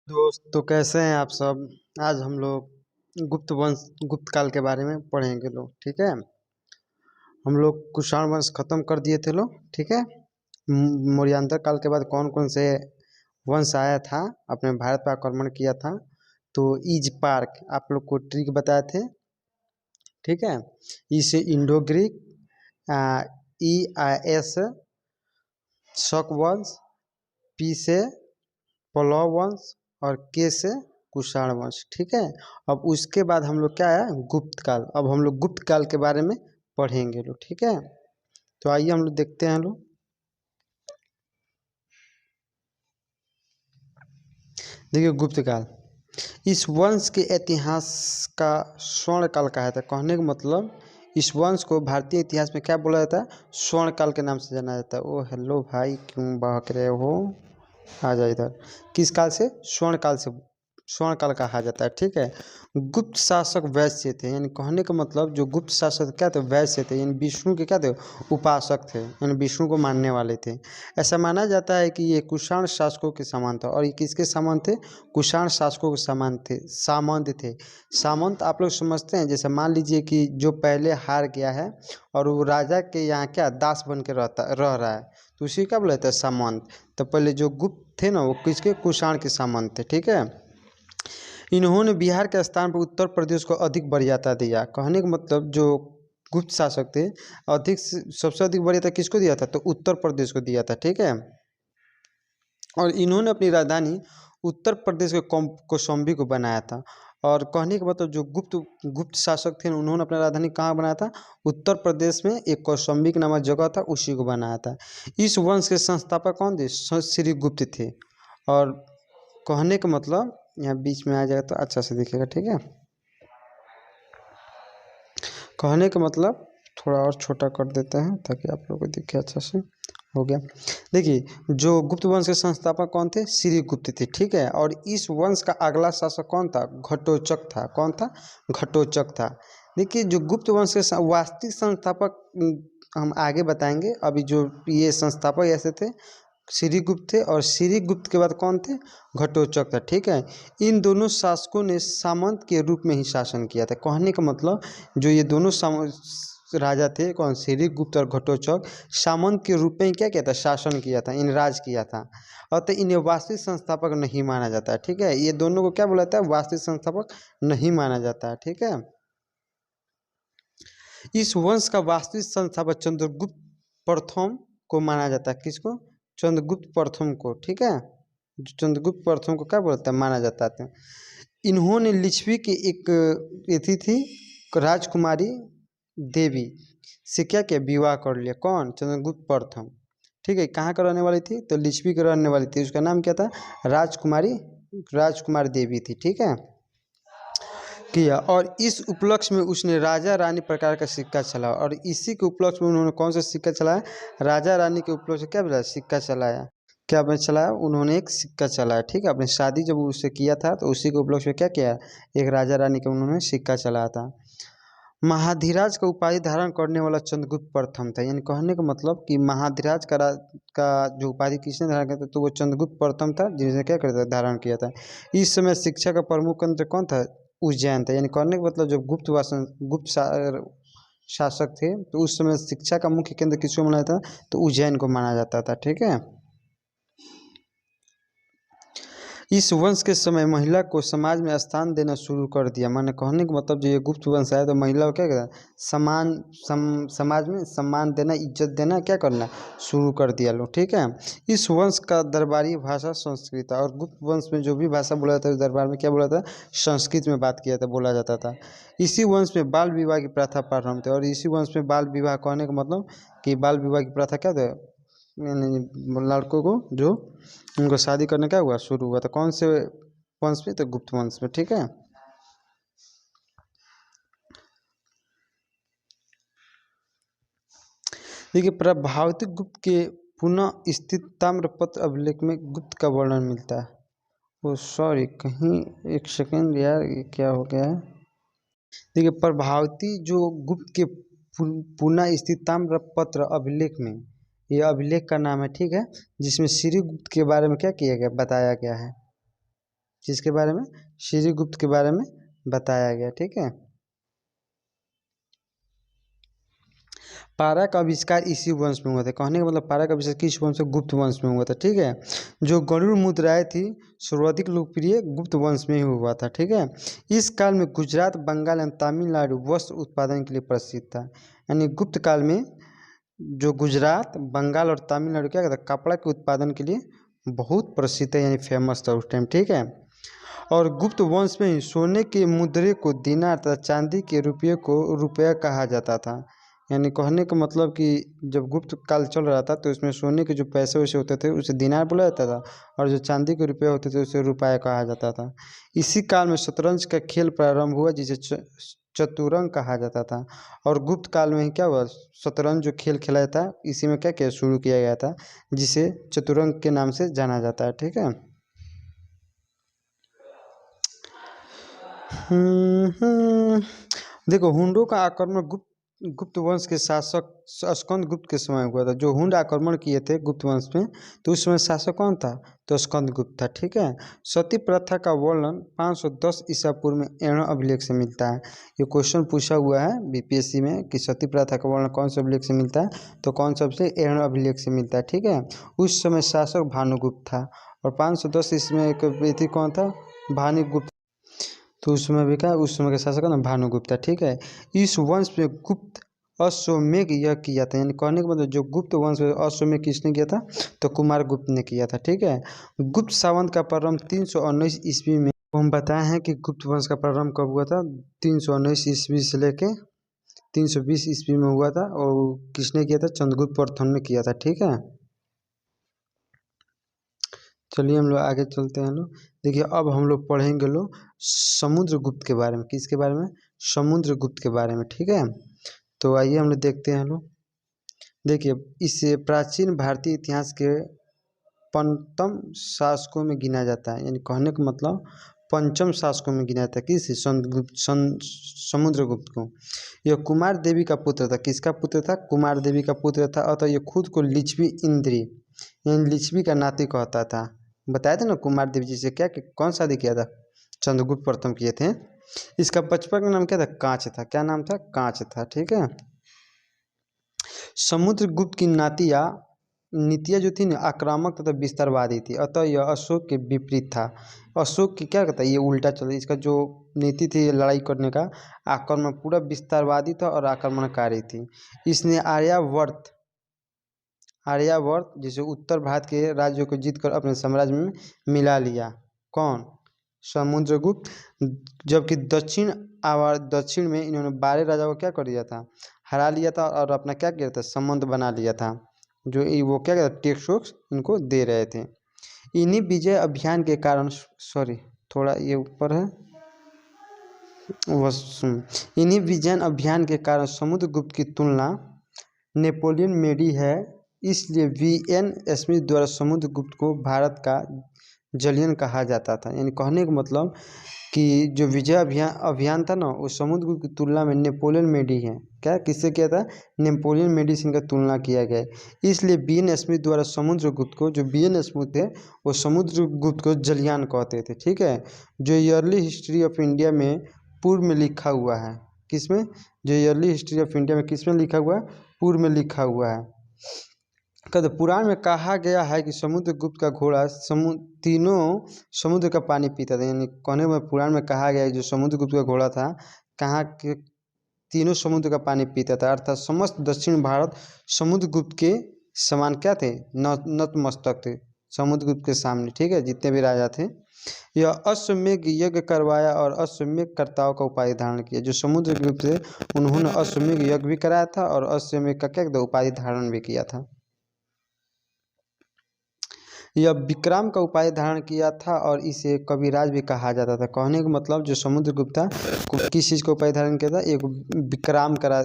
दोस्त तो कैसे हैं आप सब। आज हम लोग गुप्त वंश गुप्त काल के बारे में पढ़ेंगे लोग, ठीक है। हम लोग कुषाण वंश खत्म कर दिए थे लोग, ठीक है। मौर्यान्तर काल के बाद कौन कौन से वंश आया था, अपने भारत पर आक्रमण किया था। तो ईज पार्क आप लोग को ट्रिक बताए थे, ठीक है। ई से Indo Greek, E I S शक वंश, पी से पल्लव वंश और के से कुषाण वंश, ठीक है। अब उसके बाद हम लोग क्या है, गुप्त काल। अब हम लोग गुप्त काल के बारे में पढ़ेंगे लोग, ठीक है। तो आइए हम लोग देखते हैं लोग। देखिए गुप्त काल, इस वंश के इतिहास का स्वर्ण काल कहा जाता है। कहने का मतलब इस वंश को भारतीय इतिहास में क्या बोला जाता है, स्वर्ण काल के नाम से जाना जाता है। ओ हेलो भाई, क्यों बहक रहे हो, आ जाए इधर। किस काल से, स्वर्ण काल से स्वर्ण काल कहा जाता है, ठीक है। गुप्त शासक वैश्य थे, यानी कहने का मतलब जो गुप्त शासक क्या थे, वैश्य थे, यानी विष्णु के क्या थे, उपासक थे, यानी विष्णु को मानने वाले थे। ऐसा माना जाता है कि ये कुषाण शासकों के समान था। और ये किसके समान थे, कुषाण शासकों के समान थे, सामंत थे। सामंत आप लोग समझते हैं, जैसे मान लीजिए कि जो पहले हार गया है और वो राजा के यहाँ क्या दास बन के रह रहा है, तो उसी क्या बोला जाता है, सामंत। तो पहले जो गुप्त थे ना, वो किसके, कुषाण के सामंत थे, ठीक है। इन्होंने बिहार के स्थान पर उत्तर प्रदेश को अधिक वरीयता दिया। कहने का मतलब जो गुप्त शासक थे, सबसे अधिक वरीयता किसको दिया था, तो उत्तर प्रदेश को दिया था, ठीक है। और इन्होंने अपनी राजधानी उत्तर प्रदेश के कौशाम्बी को बनाया था। और कहने का मतलब जो गुप्त शासक थे, उन्होंने अपना राजधानी कहाँ बनाया था, उत्तर प्रदेश में एक कौशाम्बी के नामक जगह था, उसी को बनाया था। इस वंश के संस्थापक कौन थे, श्री गुप्त थे। और कहने का मतलब यहाँ बीच में आ जाएगा तो अच्छा से दिखेगा, ठीक है। कहने का मतलब थोड़ा और छोटा कर देते हैं ताकि आप लोगों को दिखे अच्छा से। हो गया। देखिए जो गुप्त वंश के संस्थापक कौन थे, श्री गुप्त थे, ठीक है। और इस वंश का अगला शासक कौन था, घटोचक था। कौन था, घटोचक था। देखिए जो गुप्त वंश के वास्तविक संस्थापक हम आगे बताएंगे। अभी जो ये संस्थापक ऐसे थे, श्रीगुप्त थे, और श्रीगुप्त के बाद कौन थे, घटोचक था, ठीक है। इन दोनों शासकों ने सामंत के रूप में ही शासन किया था। कहने का मतलब जो ये दोनों राजा थे, कौन, श्रीगुप्त और घटोचक, सामंत के रूप में ही क्या किया था, शासन किया था, इन राज किया था। अतः इन्हें वास्तविक संस्थापक नहीं माना जाता है, ठीक है। ये दोनों को क्या बोला जाता है, वास्तविक संस्थापक नहीं माना जाता है, ठीक है। इस वंश का वास्तविक संस्थापक चंद्रगुप्त प्रथम को माना जाता है। किसको, चंद्रगुप्त प्रथम को, ठीक है। चंद्रगुप्त प्रथम को क्या बोलता है, माना जाता है। इन्होंने लिच्छवी की एक अतिथि थी, राजकुमारी देवी से क्या किया, विवाह कर लिया। कौन, चंद्रगुप्त प्रथम, ठीक है। कहाँ का रहने वाली थी, तो लिच्छवी की रहने वाली थी। उसका नाम क्या था, राजकुमारी देवी थी, ठीक है, किया। और इस उपलक्ष्य में उसने राजा रानी प्रकार का सिक्का चलाया। और इसी के उपलक्ष्य में उन्होंने कौन सा सिक्का चलाया, राजा रानी के उपलक्ष्य क्या बोला, सिक्का चलाया। क्या आपने चलाया, उन्होंने एक सिक्का चलाया, ठीक है। अपनी शादी जब उससे किया था तो उसी के उपलक्ष्य में क्या किया, एक राजा रानी का उन्होंने सिक्का चलाया था। महाधिराज का उपाधि धारण करने वाला चंद्रगुप्त प्रथम था। यानी कहने का मतलब कि महाधिराज का जो उपाधि किसने धारण किया था, तो वो चंद्रगुप्त प्रथम था, जिसने क्या किया था, धारण किया था। इस समय शिक्षा का प्रमुख केंद्र कौन था, उज्जैन था। यानी कहने का मतलब जो शासक थे, तो उस समय शिक्षा का मुख्य केंद्र किसको माना जाता, तो उज्जैन को माना जाता था, ठीक है। इस वंश के समय महिला को समाज में स्थान देना शुरू कर दिया। माने कहने का मतलब जो ये गुप्त वंश आया तो महिला को क्या करना, समाज में सम्मान देना, इज्जत देना, क्या करना शुरू कर दिया लोग, ठीक है। इस वंश का दरबारी भाषा संस्कृत था। और गुप्त वंश में जो भी भाषा बोला जाता है, दरबार में क्या बोला था, संस्कृत में बात किया था, बोला जाता था। इसी वंश में बाल विवाह की प्रथा प्रारंभ थी। और इसी वंश में बाल विवाह कहने का मतलब कि बाल विवाह की प्रथा क्या था, यानी लड़कों को जो उनको शादी करने क्या हुआ, शुरू हुआ था। कौन से वंश में, तो गुप्त वंश में, ठीक है। देखिए प्रभावती गुप्त के पुनः स्थित ताम्रपत्र अभिलेख में गुप्त का वर्णन मिलता है। ओ सॉरी, कहीं एक सेकेंड यार, ये क्या हो गया है। देखिए प्रभावती जो गुप्त के पुनः स्थित ताम्रपत्र अभिलेख में, ये अभिलेख का नाम है, ठीक है, जिसमें श्री गुप्त के बारे में क्या किया गया, बताया गया है। जिसके बारे में, श्रीगुप्त के बारे में बताया गया। ठीक है। पारा का आविष्कार इसी वंश में हुआ था। कहने का मतलब पारा का आविष्कार किस वंश में, गुप्त वंश में हुआ था। ठीक है। जो गरुड़ मुद्राएं थी सर्वाधिक लोकप्रिय गुप्त वंश में ही हुआ था। ठीक है। इस काल में गुजरात, बंगाल एवं तमिलनाडु वस्त्र उत्पादन के लिए प्रसिद्ध था। यानी गुप्त काल में जो गुजरात, बंगाल और तमिलनाडु क्या कहता है, कपड़ा के उत्पादन के लिए बहुत प्रसिद्ध है, यानी फेमस था उस टाइम। ठीक है। और गुप्त वंश में ही सोने के मुद्रे को दिनार तथा चांदी के रुपये को रुपया कहा जाता था। यानी कहने का मतलब कि जब गुप्त काल चल रहा था तो इसमें सोने के जो पैसे वैसे होते थे उसे दिनार बोला जाता था, और जो चांदी के रुपये होते थे उसे रुपया कहा जाता था। इसी काल में शतरंज का खेल प्रारंभ हुआ, जिसे चतुरंग कहा जाता था। और गुप्त काल में ही क्या हुआ, शतरंज जो खेल खेला जाता है इसी में क्या क्या शुरू किया गया था, जिसे चतुरंग के नाम से जाना जाता है। ठीक है। देखो, हुंडों का आक्रमण गुप्त वंश के शासक स्कंदगुप्त के समय हुआ था। जो हुंड आक्रमण किए थे गुप्त वंश में, तो उस समय शासक कौन था, तो स्कंदगुप्त था। ठीक है। सती प्रथा का वर्णन 510 ईसा पूर्व में एर्ण अभिलेख से मिलता है। ये क्वेश्चन पूछा हुआ है बीपीएससी में कि सती प्रथा का वर्णन कौन से अभिलेख से मिलता है, तो कौन सा से, एर्ण अभिलेख से मिलता है। ठीक है। उस समय शासक भानुगुप्त था, और 510 ईस्वी में एक व्यक्ति कौन था, भानुगुप्त। तो उस समय भी क्या, उस समय के शासक ना भानुगुप्त था। ठीक है। इस वंश में गुप्त अश्वमेध यह किया था। यानी कहने का मतलब जो गुप्त वंश में अश्वमेध किसने किया था, तो कुमार गुप्त ने किया था। ठीक है। गुप्त सावंत का प्रारंभ 319 ईस्वी में, हम बताए हैं कि गुप्त वंश का प्रारंभ कब हुआ था, 319 ईस्वी से लेके 320 ईस्वी में हुआ था, और किसने किया था, चंद्रगुप्त प्रथम ने किया था। ठीक है। चलिए हम लोग आगे चलते हैं लोग। देखिए अब हम लोग पढ़ेंगे लोग समुद्रगुप्त के बारे में। किसके बारे में, समुद्रगुप्त के बारे में। ठीक है। तो आइए हम लोग देखते हैं लोग। देखिए, इसे प्राचीन भारतीय इतिहास के पंचम शासकों में गिना जाता है। यानी कहने का मतलब पंचम शासकों में गिना जाता है। किस, समुद्रगुप्त को। यह कुमार देवी का पुत्र था। किसका पुत्र था, कुमार देवी का पुत्र था। अतः यह खुद को लिच्छवी इंद्री यानी लिच्छवी का नाती कहता था। बताया था ना, कुमार देवी जी से क्या कौन शादी किया था, चंद्रगुप्त प्रथम किए थे। इसका बचपन का नाम क्या था, कांच था। क्या नाम था, कांच था। ठीक है। समुद्रगुप्त की नीतियाँ जो थी ना, आक्रामक तथा विस्तारवादी थी। अतः यह अशोक के विपरीत था। अशोक की क्या कहता है, ये उल्टा चल, इसका जो नीति थी लड़ाई करने का, आक्रमण पूरा विस्तारवादी था और आक्रमणकारी थी। इसने आर्यावर्त जिसे उत्तर भारत के राज्यों को जीतकर अपने साम्राज्य में मिला लिया। कौन, समुद्रगुप्त। जबकि दक्षिण में इन्होंने 12 राजाओं को क्या कर दिया था, हरा लिया था, और अपना क्या किया था, संबंध बना लिया था। जो वो क्या कहता, टैक्स वैक्स इनको दे रहे थे। इन्हीं विजय अभियान के कारण, सॉरी थोड़ा ये ऊपर है, इन्हीं विजय अभियान के कारण समुद्रगुप्त की तुलना नेपोलियन मेडी है। इसलिए वीएन स्मिथ द्वारा समुद्रगुप्त को भारत का जलियन कहा जाता था। यानी कहने का मतलब कि जो विजय अभियान था ना, वो समुद्रगुप्त की तुलना में नेपोलियन मेडी है। क्या, किससे किया था, नेपोलियन मेडिसिन का तुलना किया गया। इसलिए बीएन स्मिथ द्वारा समुद्रगुप्त को, जो बीएन स्मिथ थे वो समुद्रगुप्त को जलियान कहते थे। ठीक है। जो ईयरली हिस्ट्री ऑफ इंडिया में पूर्व में लिखा हुआ है। किसमें, जो ईयरली हिस्ट्री ऑफ इंडिया में किसमें लिखा हुआ है, पूर्व में लिखा हुआ है। कहते पुराण में कहा गया है कि समुद्रगुप्त का घोड़ा तीनों समुद्र का पानी पीता था। यानी कहने में पुराण में कहा गया है जो समुद्रगुप्त का घोड़ा था, कहाँ के तीनों समुद्र का पानी पीता था। अर्थात समस्त दक्षिण भारत समुद्रगुप्त के समान क्या थे, नतमस्तक थे समुद्रगुप्त के सामने। ठीक है। जितने भी राजा थे, यह अश्वमेध यज्ञ करवाया और अश्वमेध कर्ताओं का उपाधि धारण किया। जो समुद्रगुप्त थे उन्होंने अश्वमेध यज्ञ भी कराया था और अश्वमेध का क्या उपाधि धारण भी किया था। यह विक्रम का उपाधि धारण किया था और इसे कविराज भी कहा जाता था। कहने का मतलब जो समुद्रगुप्त था किस चीज़ का उपाधि धारण किया था, एक विक्रम का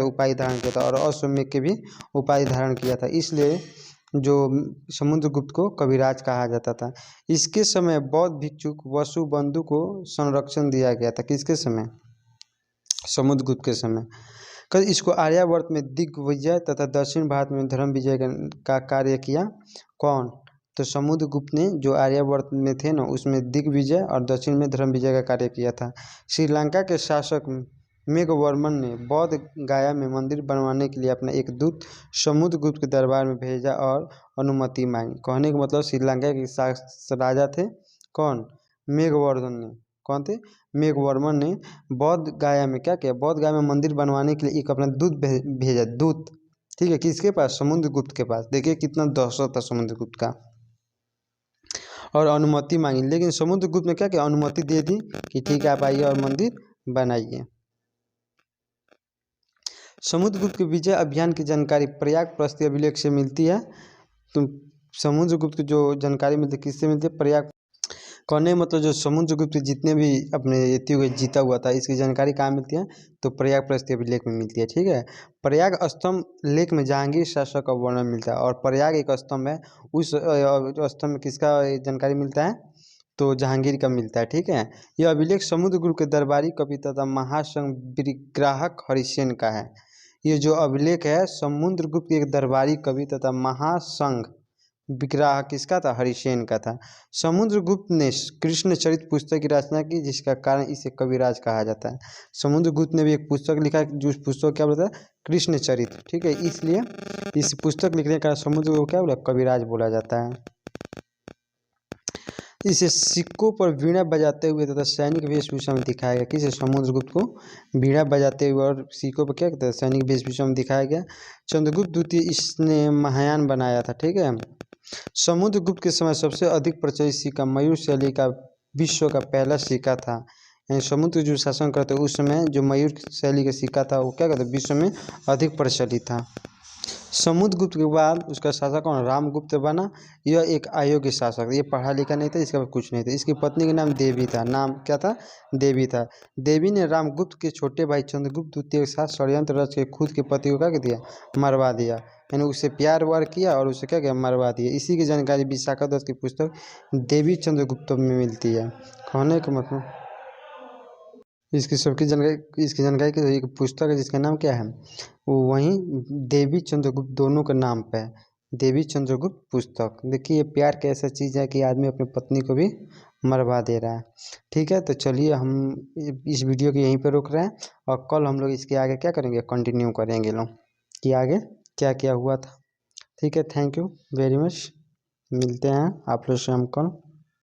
उपाधि धारण किया था, और अश्वमेध के भी उपाधि धारण किया था। इसलिए जो समुद्रगुप्त को कविराज कहा जाता था। इसके समय बौद्ध भिक्षुक वसुबंधु को संरक्षण दिया गया था। किसके समय, समुद्रगुप्त के समय। इसको आर्यावर्त में दिग्विजय तथा दक्षिण भारत में धर्म विजय का कार्य किया। कौन, तो समुद्रगुप्त ने जो आर्यावर्त में थे ना उसमें दिग्विजय और दक्षिण में धर्मविजय का कार्य किया था। श्रीलंका के शासक मेघवर्मन ने बौद्ध गाया में मंदिर बनवाने के लिए अपना एक दूत समुद्रगुप्त के दरबार में भेजा और अनुमति मांगी। कहने का मतलब श्रीलंका के राजा थे कौन? मेघवर्धन ने। कौन थे? मेघवर्मन ने बौद्ध गाया में क्या किया? बौद्ध गाया में मंदिर बनवाने के लिए एक अपना दूत भेजा। दूत, ठीक है, किसके पास? समुद्रगुप्त के पास। देखिए कितना दहशत था समुद्रगुप्त का। और अनुमति मांगी, लेकिन समुद्रगुप्त ने क्या किया? अनुमति दे दी कि ठीक है आप आइए और मंदिर बनाइए। समुद्रगुप्त के विजय अभियान की जानकारी प्रयाग प्रस्ती अभिलेख से मिलती है। तो समुद्रगुप्त की जो जानकारी मिलती है किससे मिलती है? प्रयाग। कहने मतलब जो समुद्रगुप्त जितने भी अपने एथी हुए जीता हुआ था इसकी जानकारी कहाँ मिलती है? तो प्रयाग प्रस्ती अभिलेख में मिलती है। ठीक है, प्रयाग स्तंभ लेख में जहांगीर शासक का वर्णन मिलता है और प्रयाग एक स्तंभ है, उस स्तंभ में किसका जानकारी मिलता है? तो जहांगीर का मिलता है। ठीक है, यह अभिलेख समुद्रगुप्त के दरबारी कवि तथा महासंघ विग्राहक हरिसेन का है। ये जो अभिलेख है समुद्रगुप्त के एक दरबारी कवि तथा महासंघ विग्राह किसका था? हरिसेन का था। समुद्रगुप्त ने कृष्णचरित पुस्तक की रचना की जिसका कारण इसे कविराज कहा जाता है। समुद्रगुप्त ने भी एक पुस्तक लिखा जो पुस्तक क्या बोलता है? कृष्णचरित। ठीक है, इसलिए इस पुस्तक लिखने का समुद्र को क्या बोला? कविराज बोला जाता है। इसे सिक्कों पर वीणा बजाते हुए तथा सैनिक वेशभूषा में दिखाया गया। किसे? समुद्रगुप्त को वीणा बजाते हुए और सिक्कों पर क्या कहते हैं? सैनिक वेशभूषा में दिखाया गया। चंद्रगुप्त द्वितीय इसने महायान बनाया था। ठीक है, समुद्रगुप्त के समय सबसे अधिक प्रचलित सिक्का मयूर शैली का विश्व का पहला सिक्का था। यानी समुद्र जो शासन करते उस समय जो मयूर शैली का सिक्का था वो क्या कहते हैं? विश्व में अधिक प्रचलित था। समुद्रगुप्त के बाद उसका शासक कौन? रामगुप्त बना। यह एक अयोग्य शासक, ये पढ़ा लिखा नहीं था, इसके बाद कुछ नहीं था। इसकी पत्नी का नाम देवी था। नाम क्या था? देवी था। देवी ने रामगुप्त के छोटे भाई चंद्रगुप्त द्वितीय के साथ षड्यंत्र रच के खुद के पति को क्या कर दिया? मरवा दिया। यानी उससे प्यार वार किया और उसे क्या किया? मरवा दिया। इसी की जानकारी विशाखा दत्त की पुस्तक देवी चंद्रगुप्त में मिलती है। कहने का मतलब इसकी जानकारी की एक पुस्तक है जिसका नाम क्या है? वो वहीं देवी चंद्रगुप्त दोनों के नाम पे है, देवी चंद्रगुप्त पुस्तक। देखिए ये प्यार कैसा चीज़ है कि आदमी अपनी पत्नी को भी मरवा दे रहा है। ठीक है, तो चलिए हम इस वीडियो को यहीं पे रोक रहे हैं और कल हम लोग इसके आगे क्या करेंगे? कंटिन्यू करेंगे लोग कि आगे क्या क्या हुआ था। ठीक है, थैंक यू वेरी मच। मिलते हैं आप लोग से हम कल।